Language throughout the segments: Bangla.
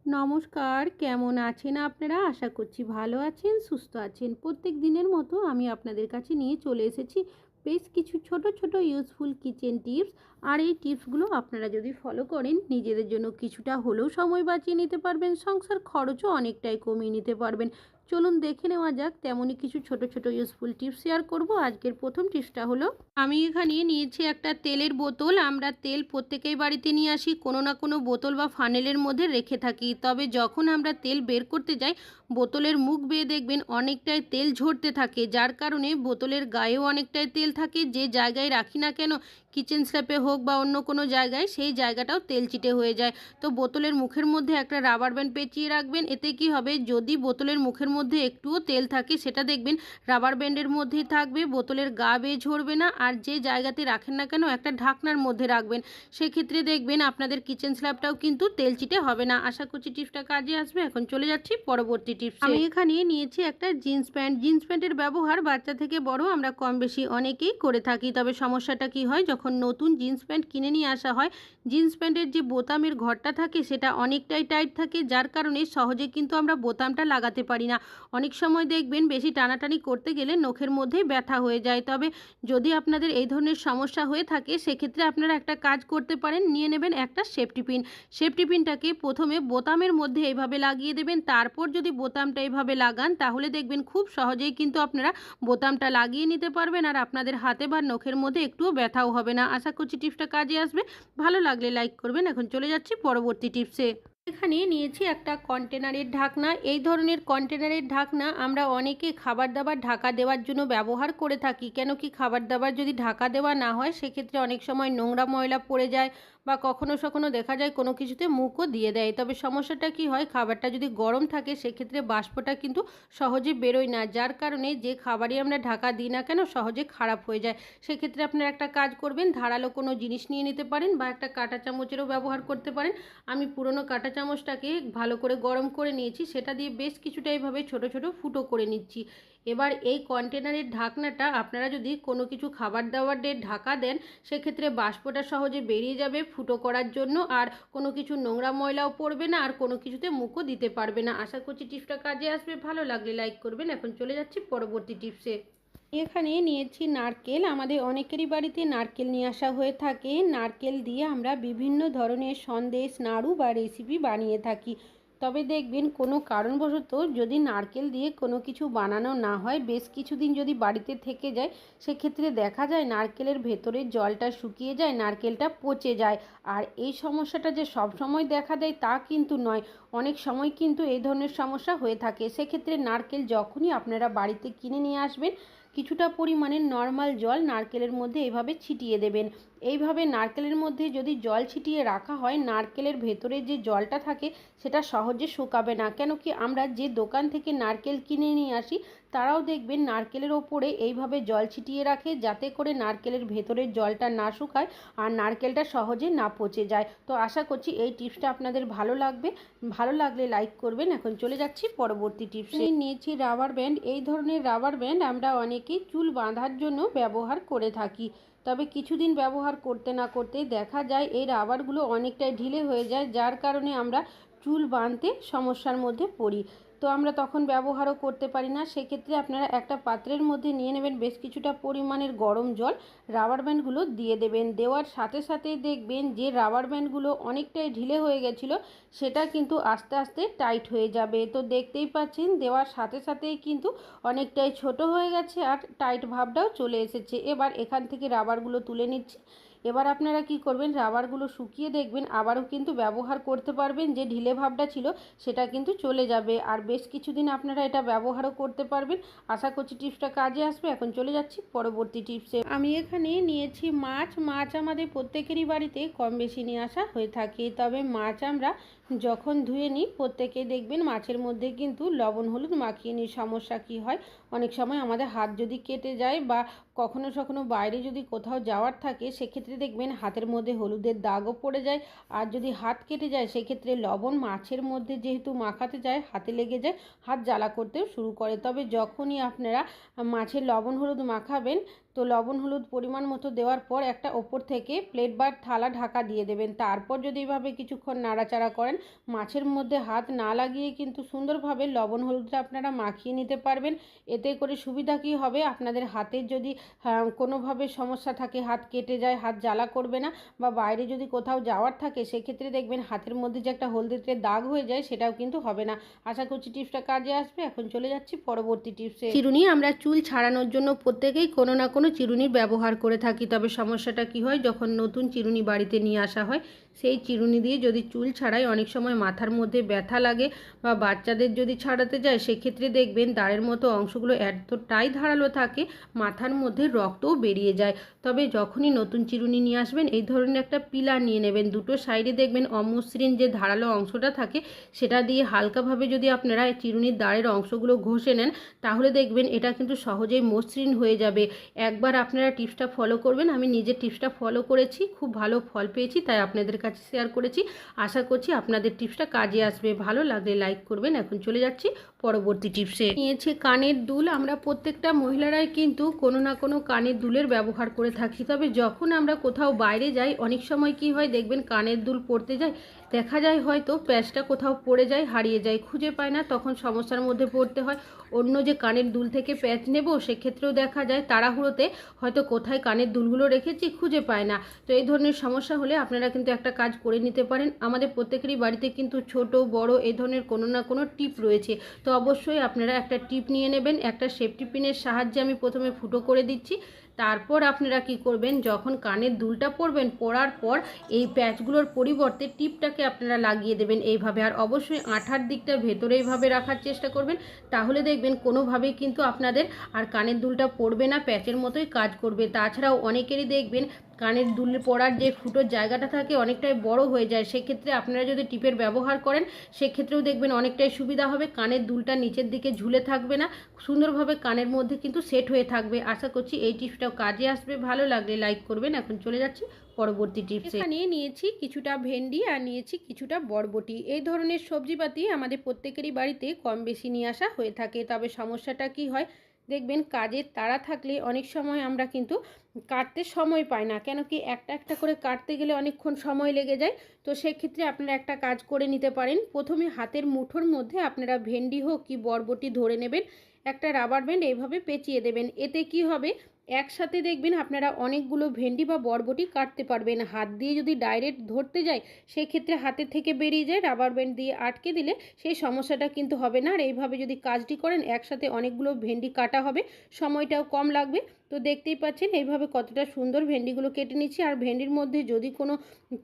নমস্কার, কেমন আছেন আপনারা? আশা করছি ভালো আছেন, সুস্থ আছেন। প্রত্যেক দিনের মতো আমি আপনাদের কাছে নিয়ে চলে এসেছি বেশ কিছু ছোট, ছোট ইউজফুল কিচেন টিপস। আর এই টিপসগুলো আপনারা যদি ফলো করেন, নিজেদের জন্য কিছুটা হলেও সময় বাঁচিয়ে নিতে পারবেন, সংসার খরচও অনেকটাই কমিয়ে নিতে পারবেন। চলুন দেখে নেওয়া যাক, তেমনই কিছু ছোট, ছোট ইউজফুল টিপস শেয়ার করব। আজকের প্রথম টিপসটা হলো, আমি এখানে নিয়েছি একটা তেলের বোতল। আমরা তেল প্রত্যেকেই বাড়িতে নিয়ে আসি, কোনো না কোনো বোতল বা ফানেলের মধ্যে রেখে থাকি। তবে যখন আমরা তেল বের করতে যাই, বোতলের মুখ বেয়ে দেখবেন অনেকটাই তেল ঝরতে থাকে, যার কারণে বোতলের গায়েও অনেকটাই তেল থাকে। যে জায়গায় রাখি না কেন, কিচেন স্ল্যাপে হোক বা অন্য কোনো জায়গায়, সেই জায়গাটাও তেল চিটে হয়ে যায়। তো বোতলের মুখের মধ্যে একটা রাবার ব্যান্ড পেঁচিয়ে রাখবেন। এতে কি হবে, যদি বোতলের মুখের মধ্যে একটুও তেল থাকে, সেটা দেখবেন রাবার ব্যান্ডের মধ্যেই থাকবে, বোতলের গা বেয়ে ঝরবে না। আর যে জায়গাতে রাখেন না কেন, একটা ঢাকনার মধ্যে রাখবেন। সেক্ষেত্রে দেখবেন আপনাদের কিচেন স্ল্যাবটাও কিন্তু তেলচিটে হবে না। আশা করছি টিপসটা কাজে আসবে। এখন চলে যাচ্ছি পরবর্তী টিপসে। আমি এখানে নিয়েছি একটা জিন্স প্যান্ট। জিন্স প্যান্টের ব্যবহার বাচ্চা থেকে বড় আমরা কম বেশি অনেকেই করে থাকি। তবে সমস্যাটা কি হয়, যখন নতুন জিন্স প্যান্ট কিনে নিয়ে আসা হয়, জিন্স প্যান্টের যে বোতামের ঘরটা থাকে সেটা অনেকটাই টাইট থাকে, যার কারণে সহজে কিন্তু আমরা বোতামটা লাগাতে পারি না। অনেক সময় দেখবেন বেশি টানাটানি করতে গেলে নখের মধ্যেই ব্যথা হয়ে যায়। তবে যদি আপনাদের এই ধরনের সমস্যা হয়ে থাকে, সেক্ষেত্রে আপনারা একটা কাজ করতে পারেন, নিয়ে নেবেন একটা সেফটি পিন। সেফটি পিনটাকে প্রথমে বোতামের মধ্যে এইভাবে লাগিয়ে দেবেন। তারপর যদি বোতামটা এইভাবে লাগান, তাহলে দেখবেন খুব সহজেই কিন্তু আপনারা বোতামটা লাগিয়ে নিতে পারবেন, আর আপনাদের হাতে বা নখের মধ্যে একটুও ব্যথাও হবে না। আশা করছি টিপসটা কাজে আসবে। ভালো লাগলে লাইক করবেন। এখন চলে যাচ্ছি পরবর্তী টিপসে। এখানে নিয়েছি একটা কন্টেনারের ঢাকনা। এই ধরনের কন্টেনারের ঢাকনা আমরা অনেকে খাবার দাবার ঢাকা দেওয়ার জন্য ব্যবহার করে থাকি। কেন কি, খাবার দাবার যদি ঢাকা দেওয়া না হয়, সেক্ষেত্রে অনেক সময় নোংরা ময়লা পড়ে যায়, বা কখনো সখনো দেখা যায় কোনো কিছুতে মুখও দিয়ে দেয়। তবে সমস্যাটা কি হয়, খাবারটা যদি গরম থাকে, সেক্ষেত্রে বাষ্পটা কিন্তু সহজে বেরোয় না, যার কারণে যে খাবারই আমরা ঢাকা দিই না কেন, সহজে খারাপ হয়ে যায়। সেক্ষেত্রে আপনারা একটা কাজ করবেন, ধারালো কোনো জিনিস নিয়ে নিতে পারেন, বা একটা কাঁটা চামচেরও ব্যবহার করতে পারেন। আমি পুরনো কাঁটা চামচটাকে ভালো করে গরম করে নিয়েছি, সেটা দিয়ে বেশ কিছুটা এইভাবে ছোট ছোট ফুটো করে নিচ্ছি। এবার এই কন্টেনারের ঢাকনাটা আপনারা যদি কোনো কিছু খাবার দাবারের ঢাকা দেন, সেক্ষেত্রে বাষ্পটা সহজে বেরিয়ে যাবে ফুটো করার জন্য, আর কোনো কিছু নোংরা ময়লাও পড়বে না, আর কোনো কিছুতে মুখও দিতে পারবে না। আশা করছি টিপসটা কাজে আসবে। ভালো লাগলে লাইক করবেন। এখন চলে যাচ্ছি পরবর্তী টিপসে। এখানে নিয়েছি নারকেল। আমাদের অনেকেরই বাড়িতে নারকেল নিয়ে আসা হয়ে থাকে। নারকেল দিয়ে আমরা বিভিন্ন ধরনের সন্দেশ, নাড়ু বা রেসিপি বানিয়ে থাকি। তবে দেখবেন কোনো কারণবশত যদি নারকেল দিয়ে কোনো কিছু বানানো না হয়, বেশ কিছুদিন যদি বাড়িতে থেকে যায়, সেক্ষেত্রে দেখা যায় নারকেলের ভেতরের জলটা শুকিয়ে যায়, নারকেলটা পচে যায়। আর এই সমস্যাটা যে সব সময় দেখা দেয় তা কিন্তু নয়, অনেক সময় কিন্তু এই ধরনের সমস্যা হয়ে থাকে। সেক্ষেত্রে নারকেল যখনই আপনারা বাড়িতে কিনে নিয়ে আসবেন, কিছুটা পরিমাণে নর্মাল জল নারকেলের মধ্যে এভাবে ছিটিয়ে দেবেন। এইভাবে নারকেলের মধ্যে যদি জল ছিটিয়ে রাখা হয়, নারকেলের ভেতরে যে জলটা থাকে সেটা সহজে শুকাবে না। কেন কি, আমরা যে দোকান থেকে নারকেল কিনে নিয়ে আসি, তারাও দেখবেন নারকেলের ওপরে এইভাবে জল ছিটিয়ে রাখে, যাতে করে নারকেলের ভেতরের জলটা না শুকায় আর নারকেলটা সহজে না পচে যায়। তো আশা করছি এই টিপসটা আপনাদের ভালো লাগবে। ভালো লাগলে লাইক করবেন। এখন চলে যাচ্ছি পরবর্তী টিপসে। নিয়েছি রাবার ব্যান্ড। এই ধরনের রাবার ব্যান্ড আমরা অনেকেই চুল বাঁধার জন্য ব্যবহার করে থাকি। তবে কিছুদিন ব্যবহার করতে না করতেই দেখা যায় এই রাবারগুলো অনেকটাই ঢিলে হয়ে যায়, যার কারণে আমরা চুল বাঁধতে সমস্যার মধ্যে পড়ি। তো আমরা তখন ব্যবহারও করতে পারি না। সেক্ষেত্রে আপনারা একটা পাত্রের মধ্যে নিয়ে নেবেন বেশ কিছুটা পরিমাণের গরম জল, রাবার ব্যান্ডগুলো দিয়ে দেবেন। দেওয়ার সাথে সাথেই দেখবেন যে রাবার ব্যান্ডগুলো অনেকটাই ঢিলে হয়ে গেছিলো, সেটা কিন্তু আস্তে আস্তে টাইট হয়ে যাবে। তো দেখতেই পাচ্ছেন দেওয়ার সাথে সাথেই কিন্তু অনেকটাই ছোট হয়ে গেছে, আর টাইট ভাবটাও চলে এসেছে। এবার এখান থেকে রাবারগুলো তুলে নিচ্ছি। এবার আপনারা কি করবেন, রাবারগুলো শুকিয়ে দেখবেন আবারও কিন্তু ব্যবহার করতে পারবেন। যে ঢিলে ভাবটা ছিল সেটা কিন্তু চলে যাবে, আর বেশ কিছুদিন আপনারা এটা ব্যবহারও করতে পারবেন। আশা করছি টিপসটা কাজে আসবে। এখন চলে যাচ্ছি পরবর্তী টিপসে। আমি এখানে নিয়েছি মাছ। মাছ আমাদের প্রত্যেকেরই বাড়িতে কম বেশি নিয়ে আসা হয়ে থাকে। তবে মাছ আমরা যখন ধুয়ে নিই, প্রত্যেকেই দেখবেন মাছের মধ্যে কিন্তু লবণ হলুদ মাখিয়ে নিই। সমস্যা কি হয়, অনেক সময় আমাদের হাত যদি কেটে যায়, বা কখনো সখনো বাইরে যদি কোথাও যাওয়ার থাকে, সেক্ষেত্রে দেখবেন হাতের মধ্যে হলুদের দাগও পড়ে যায়। আর যদি হাত কেটে যায়, সেক্ষেত্রে লবণ মাছের মধ্যে যেহেতু মাখাতে যায়, হাতে লেগে যায়, হাত জ্বালা করতেও শুরু করে। তবে যখনই আপনারা মাছের লবণ হলুদ মাখাবেন, তো লবণ হলুদ পরিমাণ মতো দেওয়ার পর একটা ওপর থেকে প্লেট বা থালা ঢাকা দিয়ে দেবেন। তারপর যদি এইভাবে কিছুক্ষণ নাড়াচাড়া করেন, মাছের মধ্যে হাত না লাগিয়ে কিন্তু সুন্দরভাবে লবণ হলুদটা আপনারা মাখিয়ে নিতে পারবেন। এতে করে সুবিধা কী হবে, আপনাদের হাতের যদি কোনোভাবে সমস্যা থাকে, হাত কেটে যায়, হাত জ্বালা করবে না, বা বাইরে যদি কোথাও যাওয়ার থাকে সেক্ষেত্রে দেখবেন হাতের মধ্যে যে একটা হলদেটে দাগ হয়ে যায় সেটাও কিন্তু হবে না। আশা করছি টিপসটা কাজে আসবে। এখন চলে যাচ্ছি পরবর্তী টিপসে। চিরুনি আমরা চুল ছাড়ানোর জন্য প্রত্যেকেই কোনো না কোনো চিরুনির ব্যবহার করে থাকি। তবে সমস্যাটা কি হয়, যখন নতুন চিরুনি বাড়িতে নিয়ে আসা হয়, সেই চিরুনি দিয়ে যদি চুল ছাড়াই অনেক সময় মাথার মধ্যে ব্যথা লাগে, বা বাচ্চাদের যদি ছাড়াতে যায় সেক্ষেত্রে দেখবেন দাঁড়ের মতো অংশগুলো এতটাই ধারালো থাকে, মাথার মধ্যে রক্তও বেরিয়ে যায়। তবে যখনই নতুন চিরুনি নিয়ে আসবেন, এই ধরনের একটা পিলার নিয়ে নেবেন। দুটো সাইডে দেখবেন অমসৃণ যে ধারালো অংশটা থাকে সেটা দিয়ে হালকাভাবে যদি আপনারা চিরুনির দাঁড়ের অংশগুলো ঘষে নেন, তাহলে দেখবেন এটা কিন্তু সহজেই মসৃণ হয়ে যাবে। একবার আপনারা টিপসটা ফলো করবেন। আমি নিজের টিপসটা ফলো করেছি, খুব ভালো ফল পেয়েছি, তাই আপনাদের কাছে শেয়ার করেছি। আশা করছি আপনাদের টিপসটা কাজে আসবে। ভালো লাগলে লাইক করবেন। এখন চলে যাচ্ছি পরবর্তী টিপসে। নিয়েছে কানের দুল। আমরা প্রত্যেকটা মহিলারাই কিন্তু কোনো না কোনো কানের দুলের ব্যবহার করে থাকি। তবে যখন আমরা কোথাও বাইরে যাই, অনেক সময় কি হয় দেখবেন কানের দুল পরতে যাই, দেখা যায় হয়তো প্যাচটা কোথাও পড়ে যায়, হারিয়ে যায়, খুঁজে পায় না, তখন সমস্যার মধ্যে পড়তে হয়। অন্য যে কানের দুল থেকে প্যাচ নেব সেক্ষেত্রেও দেখা যায় তাড়াহুড়োতে হয়তো কোথায় কানের দুলগুলো রেখেছি খুঁজে পায় না। তো এই ধরনের সমস্যা হলে আপনারা কিন্তু একটা কাজ করে নিতে পারেন। আমাদের প্রত্যেকেরই বাড়িতে কিন্তু ছোট বড় এই ধরনের কোনো না কোনো টিপ রয়েছে। তো অবশ্যই আপনারা একটা টিপ নিয়ে নেবেন। একটা সেফটি পিনের সাহায্যে আমি প্রথমে ফুটো করে দিচ্ছি। তারপর আপনারা কি করবেন, যখন কানের দুলটা পরবেন, পরার পর এই প্যাচগুলোর পরিবর্তে টিপটাকে আপনারা লাগিয়ে দেবেন এইভাবে। আর অবশ্যই আঠার দিকটা ভেতরে এইভাবে রাখার চেষ্টা করবেন, তাহলে দেখবেন কোনোভাবেই কিন্তু আপনাদের আর কানের দুলটা পড়বে না, প্যাচের মতোই কাজ করবে। তাছাড়াও অনেকেরই দেখবেন কানের দুল পরার যে ফুটোর জায়গাটা থাকে অনেকটাই বড় হয়ে যায়। সেক্ষেত্রে আপনারা যদি টিপের ব্যবহার করেন সেক্ষেত্রেও দেখবেন অনেকটাই সুবিধা হবে। কানের দুলটা নিচের দিকে ঝুলে থাকবে না, সুন্দরভাবে কানের মধ্যে কিন্তু সেট হয়ে থাকবে। আশা করছি এই টিপসটাও কাজে আসবে। ভালো লাগলে লাইক করবেন। এখন চলে যাচ্ছি পরবর্তী টিপসে। এখানে নিয়েছি কিছুটা ভেন্ডি আর নিয়েছি কিছুটা বরবটি। এই ধরনের সবজিপাতি আমাদের প্রত্যেকেরই বাড়িতে কম বেশি নিয়ে আসা হয়ে থাকে। তবে সমস্যাটা কি হয় দেখবেন, কাজের তাড়া থাকলে অনেক সময় আমরা কিন্তু কাটতে সময় পাই না। কেন কি একটা একটা করে কাটতে গেলে অনেকক্ষণ সময় লেগে যায়। তো সেক্ষেত্রে আপনারা একটা কাজ করে নিতে পারেন। প্রথমে হাতের মুঠোর মধ্যে আপনারা ভেন্ডি হোক কি বরবটি ধরে নেবেন, একটা রাবার ব্যান্ড এইভাবে পেঁচিয়ে দেবেন। এতে কি হবে, একসাথে দেখবেন আপনারা অনেকগুলো ভেন্ডি বা বরবটি কাটতে পারবেন। হাত দিয়ে যদি ডাইরেক্ট ধরতে যায় সেক্ষেত্রে হাতের থেকে বেরিয়ে যায়, রাবার ব্যান্ড দিয়ে আটকে দিলে সেই সমস্যাটা কিন্তু হবে না। আর এইভাবে যদি কাজটি করেন একসাথে অনেকগুলো ভেন্ডি কাটা হবে, সময়টাও কম লাগবে। তো দেখতেই পাচ্ছেন এইভাবে কতটা সুন্দর ভেন্ডিগুলো কেটে নিচ্ছি। আর ভেন্ডির মধ্যে যদি কোনো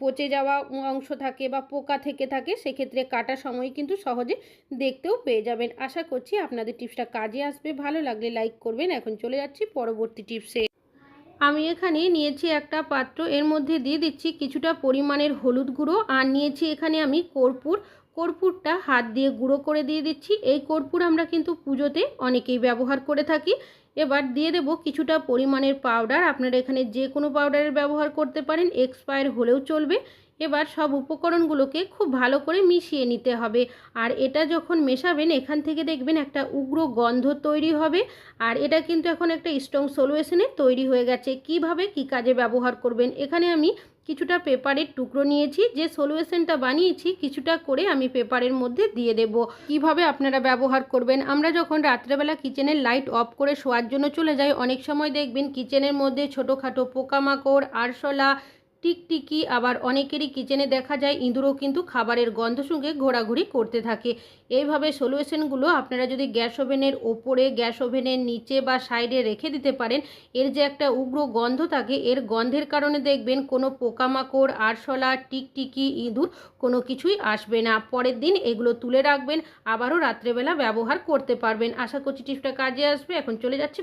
পচে যাওয়া অংশ থাকে বা পোকা থেকে থাকে সেক্ষেত্রে কাটার সময় কিন্তু সহজে দেখতেও পেয়ে যাবেন। আশা করছি আপনাদের টিপসটা কাজে আসবে। ভালো লাগলে লাইক করবেন। এখন চলে যাচ্ছি পরবর্তী টিপসে। আমি এখানে নিয়েছি একটা পাত্র, এর মধ্যে দিয়ে দিচ্ছি কিছুটা পরিমাণের হলুদ গুঁড়ো, আর নিয়েছি এখানে আমি কর্পূর। কর্পূরটা হাত দিয়ে গুঁড়ো করে দিয়ে দিচ্ছি। এই কর্পূর আমরা কিন্তু পুজোতে অনেকেই ব্যবহার করে থাকি। এবার দিয়ে দেব কিছুটা পরিমাণের পাউডার। আপনারা এখানে যে কোনো পাউডারের ব্যবহার করতে পারেন, এক্সপায়ার হলেও চলবে। এবার সব উপকরণগুলোকে খুব ভালো করে মিশিয়ে নিতে হবে। আর এটা যখন মেশাবেন এখান থেকে দেখবেন একটা উগ্র গন্ধ তৈরি হবে। আর এটা কিন্তু এখন একটা স্ট্রং সলিউশনে তৈরি হয়ে গেছে। কিভাবে কি কাজে ব্যবহার করবেন, এখানে আমি কিছুটা পেপারের টুকরো নিয়েছি। যে সলিউশনটা বানিয়েছি কিছুটা করে আমি পেপারের মধ্যে দিয়ে দেব। কিভাবে আপনারা ব্যবহার করবেন, আমরা যখন রাত্রেবেলা কিচেনের লাইট অফ করে শোয়ার জন্য চলে যাই, অনেক সময় দেখবেন কিচেনের মধ্যে ছোটোখাটো পোকামাকড়, আরশোলা, টিকটিকি, আবার অনেকেরই কিচেনে দেখা যায় ইঁদুরও কিন্তু খাবারের গন্ধ শুঁকে ঘোরাঘুরি করতে থাকে। এইভাবে সলিউশনগুলো আপনারা যদি গ্যাস ওভেনের ওপরে, গ্যাস ওভেনের নিচে বা সাইডে রেখে দিতে পারেন, এর যে একটা উগ্র গন্ধ থাকে, এর গন্ধের কারণে দেখবেন কোনো পোকামাকড়, আরশোলা, টিকটিকি, ইঁদুর কোনো কিছুই আসবে না। পরের দিন এগুলো তুলে রাখবেন, আবারও রাত্রেবেলা ব্যবহার করতে পারবেন। আশা করছি টিপসটা কাজে আসবে। এখন চলে যাচ্ছি